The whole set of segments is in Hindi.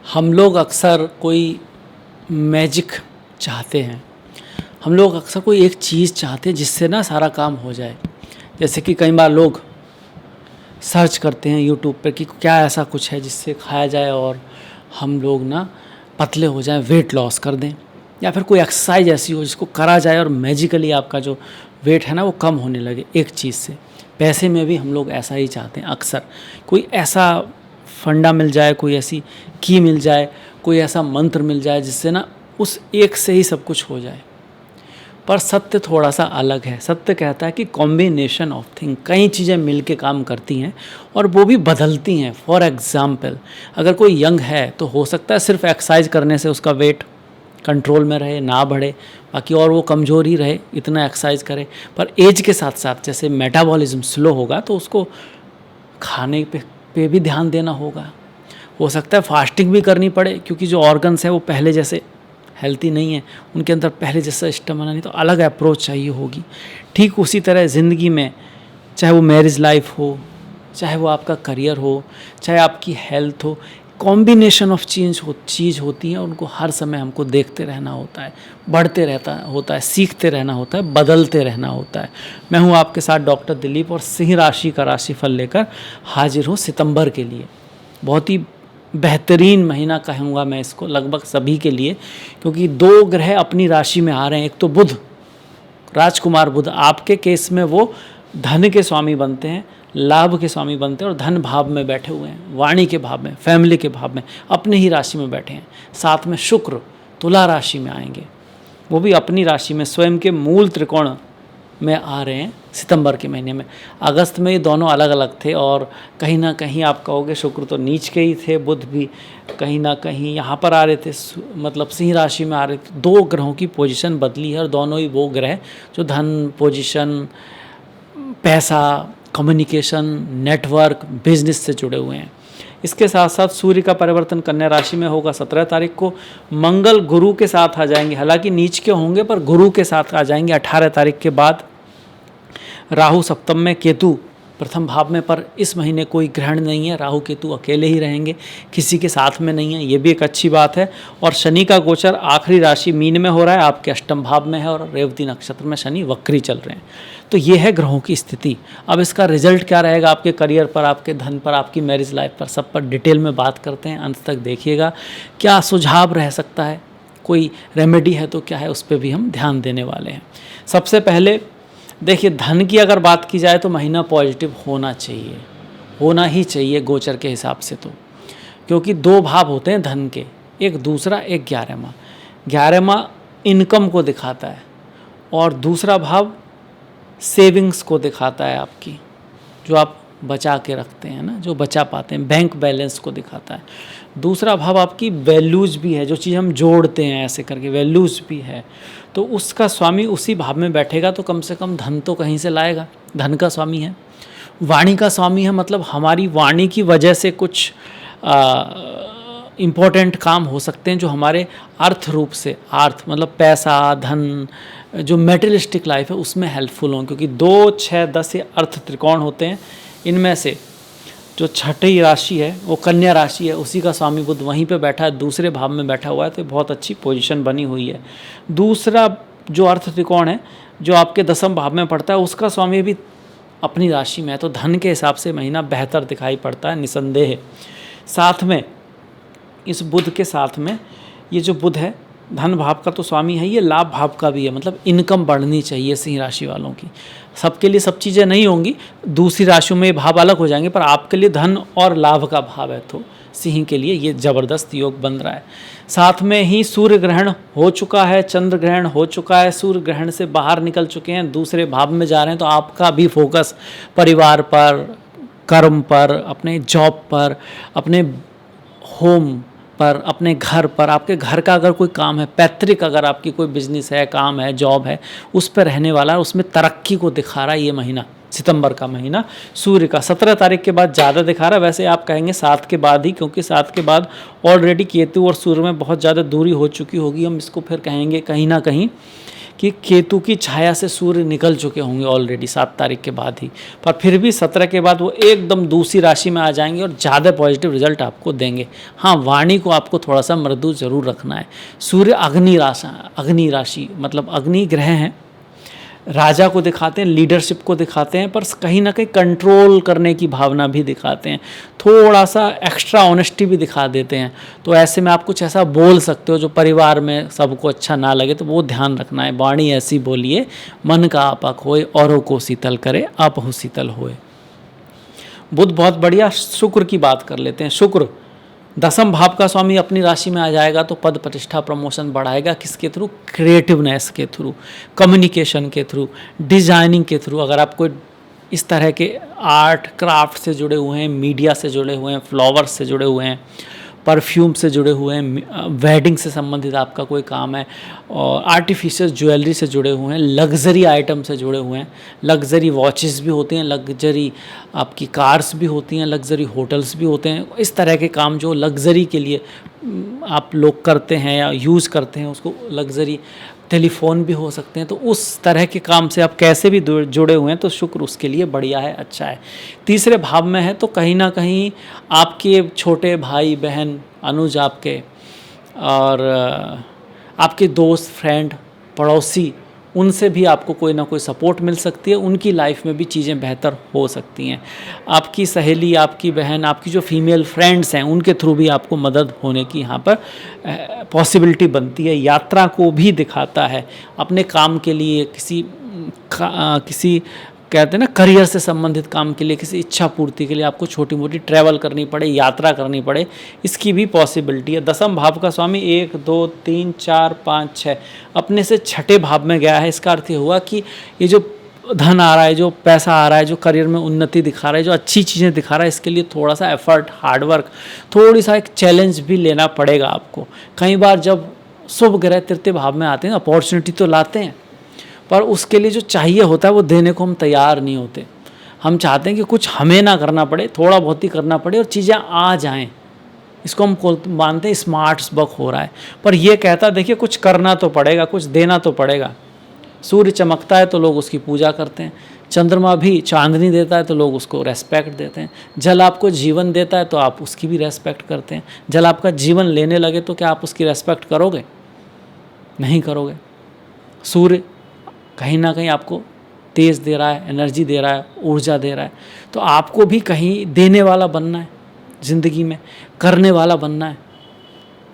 हम लोग अक्सर कोई मैजिक चाहते हैं। हम लोग अक्सर कोई एक चीज़ चाहते हैं जिससे ना सारा काम हो जाए। जैसे कि कई बार लोग सर्च करते हैं यूट्यूब पे कि क्या ऐसा कुछ है जिससे खाया जाए और हम लोग ना पतले हो जाएं, वेट लॉस कर दें, या फिर कोई एक्सरसाइज ऐसी हो जिसको करा जाए और मैजिकली आपका जो वेट है ना वो कम होने लगे एक चीज़ से। पैसे में भी हम लोग ऐसा ही चाहते हैं अक्सर। कोई ऐसा फंडा मिल जाए, कोई ऐसी की मिल जाए, कोई ऐसा मंत्र मिल जाए जिससे ना उस एक से ही सब कुछ हो जाए। पर सत्य थोड़ा सा अलग है। सत्य कहता है कि कॉम्बिनेशन ऑफ थिंग, कई चीज़ें मिलके काम करती हैं और वो भी बदलती हैं। फॉर एग्ज़ाम्पल, अगर कोई यंग है तो हो सकता है सिर्फ एक्सरसाइज करने से उसका वेट कंट्रोल में रहे, ना बढ़े, बाकी और वो कमज़ोर ही रहे, इतना एक्सरसाइज करे। पर एज के साथ साथ जैसे मेटाबॉलिज्म स्लो होगा तो उसको खाने पे भी ध्यान देना होगा। हो सकता है फास्टिंग भी करनी पड़े, क्योंकि जो ऑर्गन्स हैं वो पहले जैसे हेल्थी नहीं है, उनके अंदर पहले जैसा स्टेमिना नहीं, तो अलग अप्रोच चाहिए होगी। ठीक उसी तरह ज़िंदगी में, चाहे वो मैरिज लाइफ हो, चाहे वो आपका करियर हो, चाहे आपकी हेल्थ हो, कॉम्बिनेशन ऑफ चीज़ होती है। उनको हर समय हमको देखते रहना होता है, बढ़ते रहता होता है, सीखते रहना होता है, बदलते रहना होता है। मैं हूँ आपके साथ डॉक्टर दिलीप और सिंह राशि का राशिफल लेकर हाजिर हूँ सितंबर के लिए। बहुत ही बेहतरीन महीना कहूँगा मैं इसको, लगभग सभी के लिए, क्योंकि दो ग्रह अपनी राशि में आ रहे हैं। एक तो बुध, राजकुमार बुध, आपके केस में वो धन के स्वामी बनते हैं, लाभ के स्वामी बनते हैं और धन भाव में बैठे हुए हैं, वाणी के भाव में, फैमिली के भाव में, अपने ही राशि में बैठे हैं। साथ में शुक्र तुला राशि में आएंगे, वो भी अपनी राशि में स्वयं के मूल त्रिकोण में आ रहे हैं सितंबर के महीने में। अगस्त में ये दोनों अलग अलग थे और कहीं ना कहीं आप कहोगे शुक्र तो नीच के ही थे, बुध भी कहीं ना कहीं यहाँ पर आ रहे थे, मतलब सिंह राशि में आ रहे थे। दो ग्रहों की पोजीशन बदली है और दोनों ही वो ग्रह जो धन, पोजीशन, पैसा, कम्युनिकेशन, नेटवर्क, बिजनेस से जुड़े हुए हैं। इसके साथ साथ सूर्य का परिवर्तन कन्या राशि में होगा 17 तारीख को। मंगल गुरु के साथ आ जाएंगे, हालांकि नीच के होंगे पर गुरु के साथ आ जाएंगे 18 तारीख के बाद। राहु सप्तम में, केतु प्रथम भाव में, पर इस महीने कोई ग्रहण नहीं है, राहु केतु अकेले ही रहेंगे, किसी के साथ में नहीं है, ये भी एक अच्छी बात है। और शनि का गोचर आखिरी राशि मीन में हो रहा है, आपके अष्टम भाव में है और रेवती नक्षत्र में शनि वक्री चल रहे हैं। तो ये है ग्रहों की स्थिति। अब इसका रिजल्ट क्या रहेगा आपके करियर पर, आपके धन पर, आपकी मैरिज लाइफ पर, सब पर डिटेल में बात करते हैं। अंत तक देखिएगा। क्या सुझाव रह सकता है, कोई रेमेडी है तो क्या है, उस पर भी हम ध्यान देने वाले हैं। सबसे पहले देखिए, धन की अगर बात की जाए तो महीना पॉजिटिव होना चाहिए, होना ही चाहिए गोचर के हिसाब से। तो क्योंकि दो भाव होते हैं धन के, एक दूसरा, एक 11वां। 11वां इनकम को दिखाता है और दूसरा भाव सेविंग्स को दिखाता है, आपकी जो आप बचा के रखते हैं ना, जो बचा पाते हैं, बैंक बैलेंस को दिखाता है। दूसरा भाव आपकी वैल्यूज़ भी है, जो चीज़ हम जोड़ते हैं ऐसे करके, वैल्यूज़ भी है। तो उसका स्वामी उसी भाव में बैठेगा तो कम से कम धन तो कहीं से लाएगा, धन का स्वामी है। वाणी का स्वामी है, मतलब हमारी वाणी की वजह से कुछ इम्पोर्टेंट काम हो सकते हैं जो हमारे अर्थ रूप से, अर्थ मतलब पैसा, धन, जो मेटेरियलिस्टिक लाइफ है उसमें हेल्पफुल हों। क्योंकि 2, 6, 10 ये अर्थ त्रिकोण होते हैं। इनमें से जो छठी राशि है वो कन्या राशि है, उसी का स्वामी बुध वहीं पे बैठा है, दूसरे भाव में बैठा हुआ है, तो बहुत अच्छी पोजीशन बनी हुई है। दूसरा जो अर्थ त्रिकोण है जो आपके 10वें भाव में पड़ता है, उसका स्वामी भी अपनी राशि में है, तो धन के हिसाब से महीना बेहतर दिखाई पड़ता है निसंदेह। साथ में इस बुध के साथ में ये जो बुध है धन भाव का तो स्वामी है, ये लाभ भाव का भी है, मतलब इनकम बढ़नी चाहिए सिंह राशि वालों की। सबके लिए सब चीज़ें नहीं होंगी, दूसरी राशियों में भाव अलग हो जाएंगे, पर आपके लिए धन और लाभ का भाव है तो सिंह के लिए ये ज़बरदस्त योग बन रहा है। साथ में ही सूर्य ग्रहण हो चुका है, चंद्र ग्रहण हो चुका है, सूर्य ग्रहण से बाहर निकल चुके हैं, दूसरे भाव में जा रहे हैं, तो आपका भी फोकस परिवार पर, कर्म पर, अपने जॉब पर, अपने होम पर, अपने घर पर, आपके घर का अगर कोई काम है, पैतृक अगर आपकी कोई बिजनेस है, काम है, जॉब है, उस पर रहने वाला है, उसमें तरक्की को दिखा रहा है ये महीना, सितंबर का महीना। सूर्य का 17 तारीख के बाद ज़्यादा दिखा रहा है, वैसे आप कहेंगे 7 के बाद ही, क्योंकि 7 के बाद ऑलरेडी केतु और सूर्य में बहुत ज़्यादा दूरी हो चुकी होगी, हम इसको फिर कहेंगे कहीं ना कहीं कि केतु की छाया से सूर्य निकल चुके होंगे ऑलरेडी 7 तारीख के बाद ही, पर फिर भी 17 के बाद वो एकदम दूसरी राशि में आ जाएंगे और ज़्यादा पॉजिटिव रिजल्ट आपको देंगे। हाँ, वाणी को आपको थोड़ा सा मृदु जरूर रखना है। सूर्य अग्नि राशि मतलब अग्नि ग्रह हैं, राजा को दिखाते हैं, लीडरशिप को दिखाते हैं, पर कहीं ना कहीं कंट्रोल करने की भावना भी दिखाते हैं, थोड़ा सा एक्स्ट्रा ऑनेस्टी भी दिखा देते हैं। तो ऐसे में आप कुछ ऐसा बोल सकते हो जो परिवार में सबको अच्छा ना लगे, तो वो ध्यान रखना है। वाणी ऐसी बोलिए, मन का आपा खोए, औरों को शीतल करे, आपहु शीतल होए। बुध बहुत बढ़िया। शुक्र की बात कर लेते हैं। शुक्र 10वें भाव का स्वामी अपनी राशि में आ जाएगा तो पद प्रतिष्ठा प्रमोशन बढ़ाएगा। किसके थ्रू? क्रिएटिवनेस के थ्रू, कम्युनिकेशन के थ्रू, डिजाइनिंग के थ्रू। अगर आप कोई इस तरह के आर्ट क्राफ्ट से जुड़े हुए हैं, मीडिया से जुड़े हुए हैं, फ्लावर्स से जुड़े हुए हैं, परफ्यूम से जुड़े हुए हैं, वेडिंग से संबंधित आपका कोई काम है, और आर्टिफिशियल ज्वेलरी से जुड़े हुए हैं, लग्जरी आइटम से जुड़े हुए हैं, लग्जरी वॉचेस भी होती हैं, लग्जरी आपकी कार्स भी होती हैं, लग्जरी होटल्स भी होते हैं। इस तरह के काम जो लग्जरी के लिए आप लोग करते हैं या यूज़ करते हैं, उसको लग्जरी टेलीफोन भी हो सकते हैं। तो उस तरह के काम से आप कैसे भी जुड़े हुए हैं तो शुक्र उसके लिए बढ़िया है, अच्छा है। तीसरे भाव में है तो कहीं ना कहीं आपके छोटे भाई बहन, अनुज आपके, और आपके दोस्त, फ्रेंड, पड़ोसी, उनसे भी आपको कोई ना कोई सपोर्ट मिल सकती है। उनकी लाइफ में भी चीज़ें बेहतर हो सकती हैं। आपकी सहेली, आपकी बहन, आपकी जो फीमेल फ्रेंड्स हैं, उनके थ्रू भी आपको मदद होने की यहाँ पर पॉसिबिलिटी बनती है। यात्रा को भी दिखाता है। अपने काम के लिए किसी कहते हैं ना, करियर से संबंधित काम के लिए, किसी इच्छा पूर्ति के लिए आपको छोटी मोटी ट्रैवल करनी पड़े, यात्रा करनी पड़े, इसकी भी पॉसिबिलिटी है। 10वें भाव का स्वामी 1, 2, 3, 4, 5, 6 अपने से 6ठे भाव में गया है। इसका अर्थ ये हुआ कि ये जो धन आ रहा है, जो पैसा आ रहा है, जो करियर में उन्नति दिखा रहा है, जो अच्छी चीज़ें दिखा रहा है, इसके लिए थोड़ा सा एफर्ट, हार्डवर्क, थोड़ी सा एक चैलेंज भी लेना पड़ेगा आपको। कई बार जब शुभ ग्रह तृतीय भाव में आते हैं, अपॉर्चुनिटी तो लाते हैं, पर उसके लिए जो चाहिए होता है वो देने को हम तैयार नहीं होते। हम चाहते हैं कि कुछ हमें ना करना पड़े, थोड़ा बहुत ही करना पड़े और चीज़ें आ जाएं। इसको हम मानते हैं स्मार्ट वर्क हो रहा है, पर यह कहता देखिए कुछ करना तो पड़ेगा, कुछ देना तो पड़ेगा। सूर्य चमकता है तो लोग उसकी पूजा करते हैं, चंद्रमा भी चांदनी देता है तो लोग उसको रेस्पेक्ट देते हैं, जल आपको जीवन देता है तो आप उसकी भी रेस्पेक्ट करते हैं। जल आपका जीवन लेने लगे तो क्या आप उसकी रेस्पेक्ट करोगे? नहीं करोगे। सूर्य कहीं ना कहीं आपको तेज दे रहा है, एनर्जी दे रहा है, ऊर्जा दे रहा है, तो आपको भी कहीं देने वाला बनना है, ज़िंदगी में करने वाला बनना है।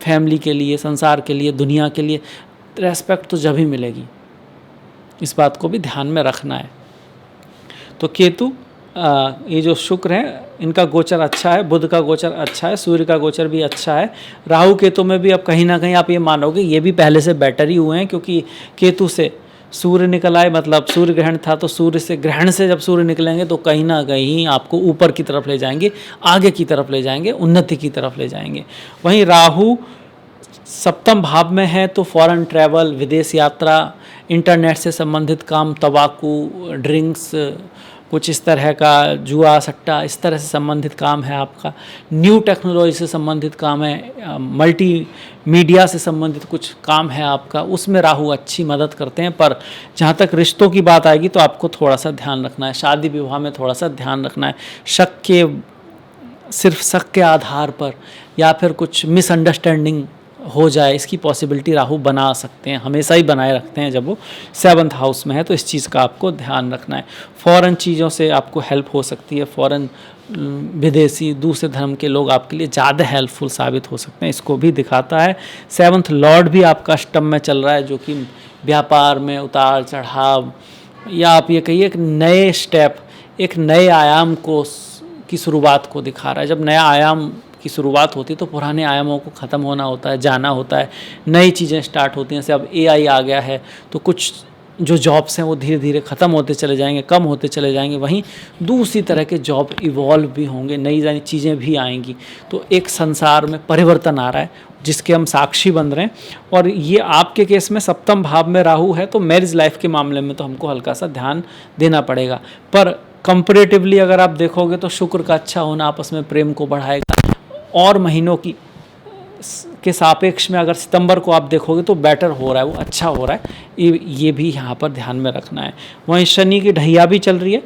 फैमिली के लिए, संसार के लिए, दुनिया के लिए रेस्पेक्ट तो जब ही मिलेगी। इस बात को भी ध्यान में रखना है। तो केतु, ये जो शुक्र है, इनका गोचर अच्छा है, बुध का गोचर अच्छा है, सूर्य का गोचर भी अच्छा है। राहु केतु में भी अब कहीं ना कहीं आप ये मानोगे ये भी पहले से बेटर ही हुए हैं, क्योंकि केतु से सूर्य निकल आए, मतलब सूर्य ग्रहण था, तो सूर्य से ग्रहण से जब सूर्य निकलेंगे तो कहीं ना कहीं आपको ऊपर की तरफ ले जाएंगे, आगे की तरफ ले जाएंगे, उन्नति की तरफ ले जाएंगे। वहीं राहु 7वें भाव में है तो फॉरेन ट्रैवल, विदेश यात्रा, इंटरनेट से संबंधित काम, तंबाकू, ड्रिंक्स, कुछ इस तरह का जुआ सट्टा, इस तरह से संबंधित काम है आपका। न्यू टेक्नोलॉजी से संबंधित काम है, मल्टी मीडिया से संबंधित कुछ काम है आपका, उसमें राहु अच्छी मदद करते हैं। पर जहाँ तक रिश्तों की बात आएगी तो आपको थोड़ा सा ध्यान रखना है, शादी विवाह में थोड़ा सा ध्यान रखना है। सिर्फ शक के आधार पर या फिर कुछ मिसअंडरस्टैंडिंग हो जाए, इसकी पॉसिबिलिटी राहु बना सकते हैं, हमेशा ही बनाए रखते हैं जब वो 7th हाउस में है। तो इस चीज़ का आपको ध्यान रखना है। फॉरेन चीज़ों से आपको हेल्प हो सकती है, फॉरेन विदेशी दूसरे धर्म के लोग आपके लिए ज़्यादा हेल्पफुल साबित हो सकते हैं, इसको भी दिखाता है। 7th लॉर्ड भी आपका अष्टम में चल रहा है, जो कि व्यापार में उतार चढ़ाव, या आप ये कहिए एक नए स्टेप, एक नए आयाम की शुरुआत को दिखा रहा है। जब नया आयाम की शुरुआत होती है तो पुराने आयामों को ख़त्म होना होता है, जाना होता है, नई चीज़ें स्टार्ट होती हैं। जैसे अब AI आ गया है तो कुछ जो जॉब्स हैं वो धीरे धीरे ख़त्म होते चले जाएंगे, कम होते चले जाएंगे। वहीं दूसरी तरह के जॉब इवॉल्व भी होंगे, नई नई चीज़ें भी आएंगी। तो एक संसार में परिवर्तन आ रहा है जिसके हम साक्षी बन रहे हैं। और ये आपके केस में 7वें भाव में राहु है, तो मैरिज लाइफ के मामले में तो हमको हल्का सा ध्यान देना पड़ेगा। पर कंपैरेटिवली अगर आप देखोगे तो शुक्र का अच्छा होना आपस में प्रेम को बढ़ाएगा और महीनों की के सापेक्ष में अगर सितंबर को आप देखोगे तो बेटर हो रहा है, वो अच्छा हो रहा है, ये भी यहाँ पर ध्यान में रखना है। वहीं शनि की ढैया भी चल रही है,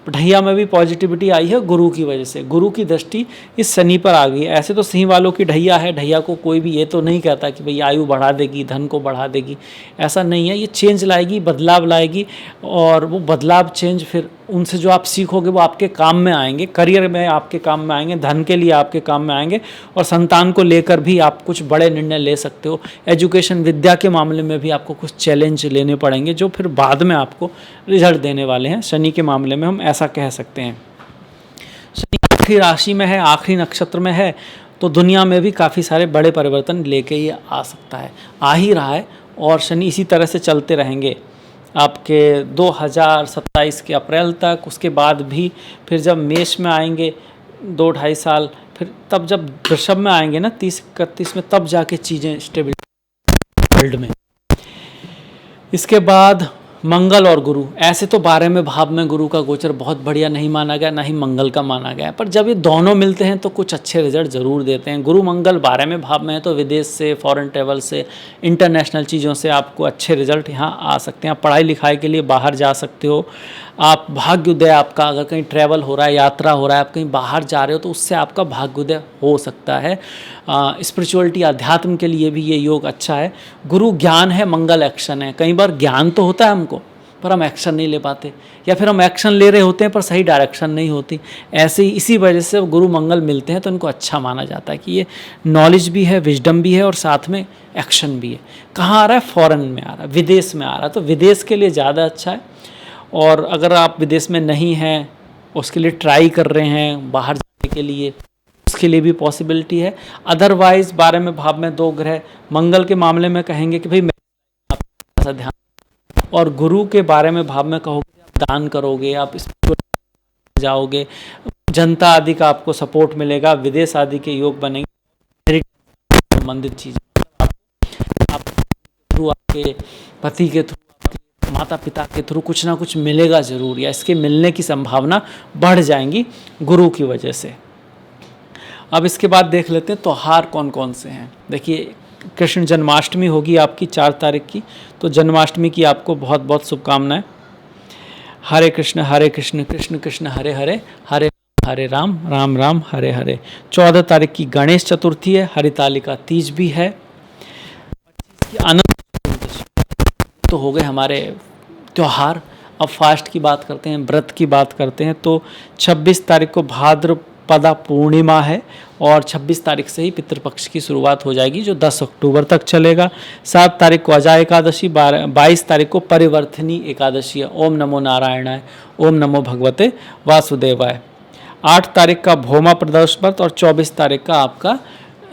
ढैया में भी पॉजिटिविटी आई है गुरु की वजह से, गुरु की दृष्टि इस शनि पर आ गई है। ऐसे तो सिंह वालों की ढैया है, ढैया को कोई भी ये तो नहीं कहता कि भाई आयु बढ़ा देगी, धन को बढ़ा देगी, ऐसा नहीं है। ये चेंज लाएगी, बदलाव लाएगी, और वो बदलाव चेंज फिर उनसे जो आप सीखोगे वो आपके काम में आएंगे, करियर में आपके काम में आएंगे, धन के लिए आपके काम में आएंगे, और संतान को लेकर भी आप कुछ बड़े निर्णय ले सकते हो। एजुकेशन, विद्या के मामले में भी आपको कुछ चैलेंज लेने पड़ेंगे जो फिर बाद में आपको रिजल्ट देने वाले हैं। शनि के मामले में हम ऐसा कह सकते हैं। शनि आखिरी राशि में है, आखिरी नक्षत्र में है, तो दुनिया में भी काफ़ी सारे बड़े परिवर्तन लेके ये आ सकता है, आ ही रहा है, और शनि इसी तरह से चलते रहेंगे आपके 2027 के अप्रैल तक। उसके बाद भी फिर जब मेष में आएंगे 2-2.5 साल, फिर तब जब वृषभ में आएंगे ना 30-31 में, तब जाके चीज़ें स्टेबल वर्ल्ड में। इसके बाद मंगल और गुरु, ऐसे तो 12वें भाव में गुरु का गोचर बहुत बढ़िया नहीं माना गया, ना ही मंगल का माना गया, पर जब ये दोनों मिलते हैं तो कुछ अच्छे रिजल्ट ज़रूर देते हैं। गुरु मंगल 12वें भाव में है तो विदेश से, फॉरेन ट्रैवल से, इंटरनेशनल चीज़ों से आपको अच्छे रिजल्ट यहाँ आ सकते हैं। आप पढ़ाई लिखाई के लिए बाहर जा सकते हो, आप भाग्योदय आपका, अगर कहीं ट्रैवल हो रहा है, यात्रा हो रहा है, आप कहीं बाहर जा रहे हो तो उससे आपका भाग्योदय हो सकता है। स्पिरिचुअलिटी, अध्यात्म के लिए भी ये योग अच्छा है। गुरु ज्ञान है, मंगल एक्शन है। कई बार ज्ञान तो होता है हमको, पर हम एक्शन नहीं ले पाते, या फिर हम एक्शन ले रहे होते हैं पर सही डायरेक्शन नहीं होती। ऐसे ही इसी वजह से गुरु मंगल मिलते हैं तो इनको अच्छा माना जाता है कि ये नॉलेज भी है, विजडम भी है, और साथ में एक्शन भी है। कहाँ आ रहा है? फॉरेन में आ रहा है, विदेश में आ रहा है, तो विदेश के लिए ज़्यादा अच्छा है। और अगर आप विदेश में नहीं हैं, उसके लिए ट्राई कर रहे हैं बाहर जाने के लिए, उसके लिए भी पॉसिबिलिटी है। अदरवाइज 12वें भाव में 2 ग्रह, मंगल के मामले में कहेंगे कि भाई मैं ऐसा ध्यान, और गुरु के 12वें भाव में कहोगे आप दान करोगे, आप स्पिरिचुअल जाओगे, जनता आदि का आपको सपोर्ट मिलेगा, विदेश आदि के योग बनेंगे, संबंधित चीज़ें आप थ्रू, आपके पति के थ्रू, माता पिता के थ्रू कुछ ना कुछ मिलेगा ज़रूर, या इसके मिलने की संभावना बढ़ जाएंगी गुरु की वजह से। अब इसके बाद देख लेते हैं त्यौहार कौन कौन से हैं। देखिए, कृष्ण जन्माष्टमी होगी आपकी 4 तारीख की, तो जन्माष्टमी की आपको बहुत बहुत शुभकामनाएं। हरे कृष्ण कृष्ण कृष्ण हरे हरे, हरे हरे राम राम राम हरे हरे। 14 तारीख की गणेश चतुर्थी है, हरितालिका तीज भी है। 25 की अनंत चतुर्दशी। तो हो गए हमारे त्यौहार। अब फास्ट की बात करते हैं, व्रत की बात करते हैं, तो 26 तारीख को भाद्रपदा पूर्णिमा है, और 26 तारीख से ही पितृपक्ष की शुरुआत हो जाएगी जो 10 अक्टूबर तक चलेगा। 7 तारीख को अजा एकादशी, 22 तारीख को परिवर्तनी एकादशी है। ओम नमो नारायणाय, ओम नमो भगवते वासुदेवाय। 8 तारीख का भौमा प्रदोष व्रत, और 24 तारीख का आपका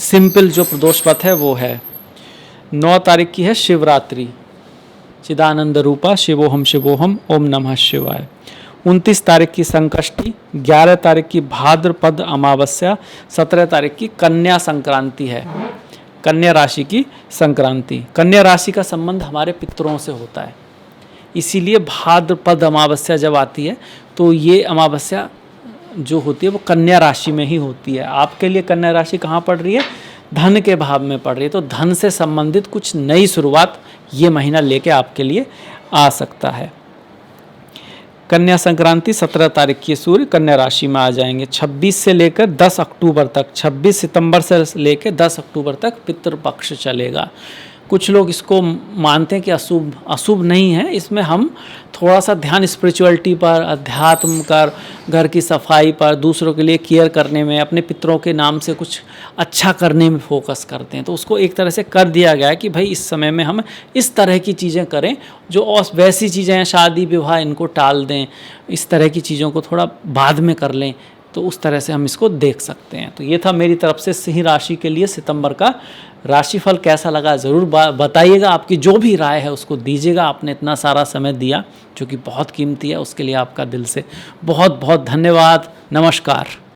सिंपल जो प्रदोष व्रत है वो है। 9 तारीख की है शिवरात्रि, चिदानंद रूपा शिवोहम ओम नमः शिवाय। 29 तारीख की संकष्टी, 11 तारीख की भाद्रपद अमावस्या, 17 तारीख की कन्या संक्रांति है, कन्या राशि की संक्रांति। कन्या राशि का संबंध हमारे पितरों से होता है, इसीलिए भाद्रपद अमावस्या जब आती है तो ये अमावस्या जो होती है वो कन्या राशि में ही होती है। आपके लिए कन्या राशि कहाँ पड़ रही है? धन के भाव में पड़ रही है, तो धन से संबंधित कुछ नई शुरुआत ये महीना लेके आपके लिए आ सकता है। कन्या संक्रांति 17 तारीख की सूर्य कन्या राशि में आ जाएंगे। 26 से लेकर 10 अक्टूबर तक, 26 सितंबर से लेकर 10 अक्टूबर तक पितृपक्ष चलेगा। कुछ लोग इसको मानते हैं कि अशुभ नहीं है, इसमें हम थोड़ा सा ध्यान स्पिरिचुअलिटी पर, अध्यात्म पर, घर की सफाई पर, दूसरों के लिए केयर करने में, अपने पितरों के नाम से कुछ अच्छा करने में फोकस करते हैं। तो उसको एक तरह से कर दिया गया है कि भाई इस समय में हम इस तरह की चीज़ें करें, जो और वैसी चीज़ें हैं शादी विवाह इनको टाल दें, इस तरह की चीज़ों को थोड़ा बाद में कर लें, तो उस तरह से हम इसको देख सकते हैं। तो ये था मेरी तरफ से सिंह राशि के लिए सितंबर का राशिफल। कैसा लगा ज़रूर बताइएगा, आपकी जो भी राय है उसको दीजिएगा। आपने इतना सारा समय दिया जो कि बहुत कीमती है, उसके लिए आपका दिल से बहुत बहुत धन्यवाद। नमस्कार।